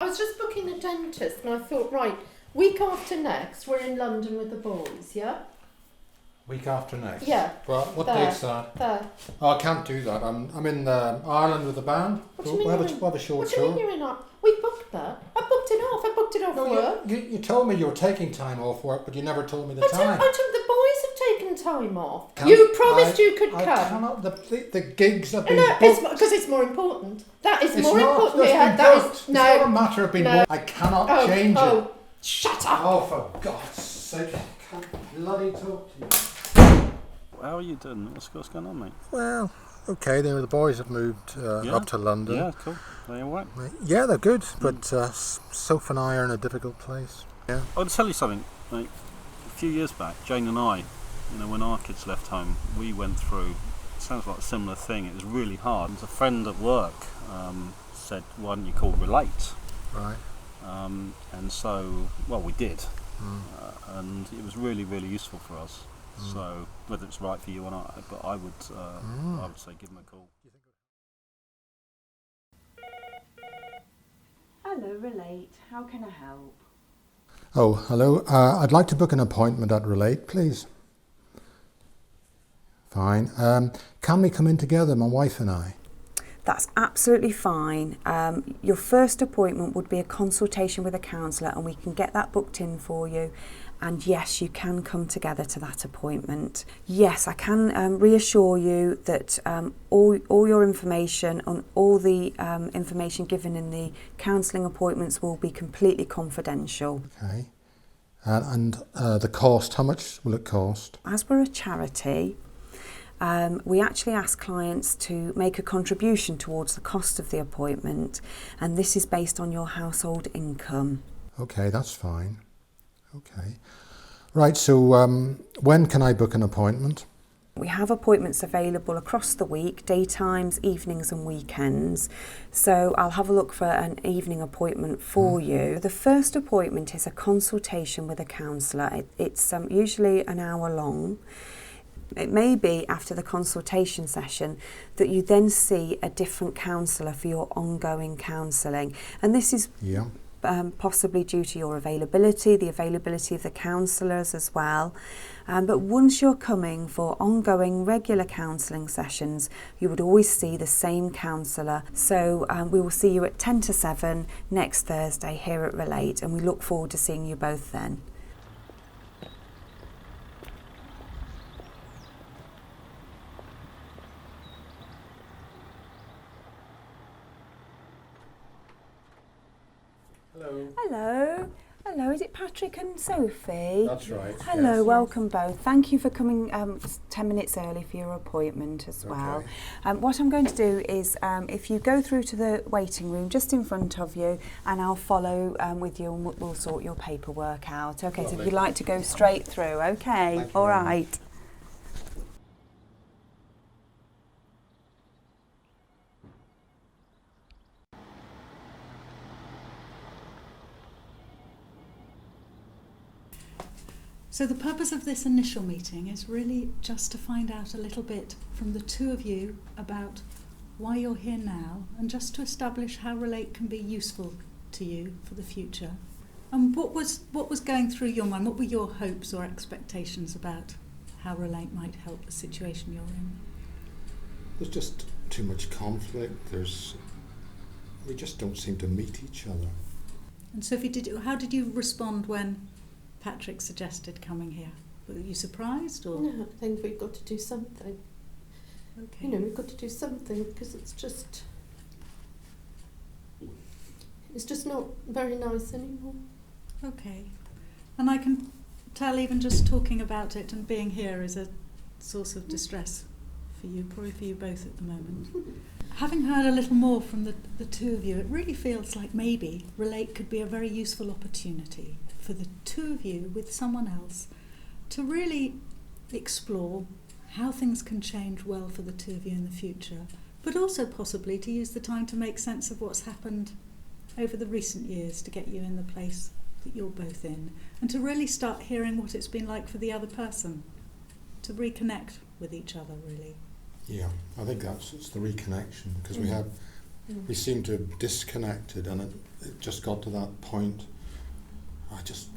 I was just booking a dentist and I thought, right, week after next, we're in London with the boys, yeah? Week after next? Yeah. Well, what There. date's that? There. Oh, I can't do that. I'm in Ireland with the band. What do you mean We'll you're have a short What do you mean tour. you're in Ireland? We booked that. I booked it off No, work. you told me you were taking time off work, but you never told me the I time. told the boys have taken time off. You promised you could I come. cannot. The gigs have been No, booked. because it's more important. That is It's more not. important. It's Yeah, been that booked. is It's not a matter of being no. booked. I cannot change it. Shut up! Oh, for God's sake! I can't bloody talk to you. How are you doing? What's going on, mate? Well, okay. The boys have moved up to London. Yeah, cool. Are you alright? Yeah, they're good, but Soph and I are in a difficult place. Yeah. I'll tell you something. Like, a few years back, Jane and I, when our kids left home, we went through. Sounds like a similar thing. It was really hard. A friend at work said, "Why don't you call Relate?" Right. And so, well, we did, and it was really, really useful for us. So, whether it's right for you or not, but I would say give them a call. Hello, Relate. How can I help? Oh, hello. I'd like to book an appointment at Relate, please. Fine. Can we come in together, my wife and I? That's absolutely fine. Your first appointment would be a consultation with a counsellor, and we can get that booked in for you. And yes, you can come together to that appointment. Yes, I can reassure you that all your information on all the information given in the counselling appointments will be completely confidential. Okay. And the cost, how much will it cost? As we're a charity, we actually ask clients to make a contribution towards the cost of the appointment, and this is based on your household income. Okay, that's fine. Okay. Right, so when can I book an appointment? We have appointments available across the week, daytimes, evenings and weekends. So I'll have a look for an evening appointment for you. The first appointment is a consultation with a counsellor. It's usually an hour long. It may be after the consultation session that you then see a different counsellor for your ongoing counselling. And this is possibly due to your availability, the availability of the counsellors as well. But once you're coming for ongoing regular counselling sessions, you would always see the same counsellor. So we will see you at 10 to 7 next Thursday here at Relate, and we look forward to seeing you both then. Hello. Hello, is it Patrick and Sophie? That's right. Hello, yes. welcome both. Thank you for coming 10 minutes early for your appointment as well. What I'm going to do is, if you go through to the waiting room just in front of you, and I'll follow with you and we'll sort your paperwork out. Okay, so if you'd like to go straight through, okay, all right. So the purpose of this initial meeting is really just to find out a little bit from the two of you about why you're here now, and just to establish how Relate can be useful to you for the future. And what was going through your mind? What were your hopes or expectations about how Relate might help the situation you're in? There's just too much conflict. We just don't seem to meet each other. And Sophie, how did you respond when Patrick suggested coming here? Were you surprised, or? No, I think we've got to do something. Okay. We've got to do something, because it's just not very nice anymore. Okay. And I can tell even just talking about it and being here is a source of distress for you, probably for you both at the moment. Having heard a little more from the two of you, it really feels like maybe Relate could be a very useful opportunity for the two of you with someone else to really explore how things can change well for the two of you in the future, but also possibly to use the time to make sense of what's happened over the recent years to get you in the place that you're both in, and to really start hearing what it's been like for the other person, to reconnect with each other, really. Yeah, I think it's the reconnection, because we have We seemed to have disconnected, and it just got to that point. I just,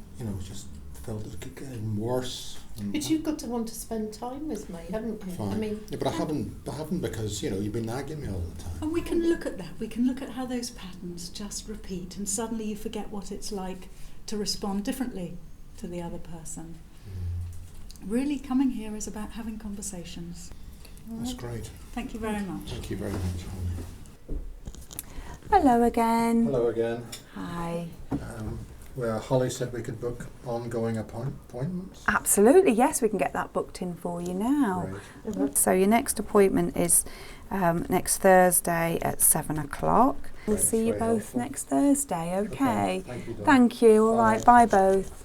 just felt it kept getting worse. But you've got to want to spend time with me, haven't you? Fine. I mean, yeah, but I haven't because you've been nagging me all the time. And we can look at that. We can look at how those patterns just repeat, and suddenly you forget what it's like to respond differently to the other person. Really, coming here is about having conversations. That's great. Thank you very much. Thank you very much, Holly. Hello again. Hello again. Hi. Well, Holly said we could book ongoing appointments. Absolutely, yes, we can get that booked in for you now. Right. So your next appointment is next Thursday at 7 o'clock. We'll Great, see you very both helpful. next Thursday, okay? Thank you, Dawn. Thank you, all Bye. right, bye both.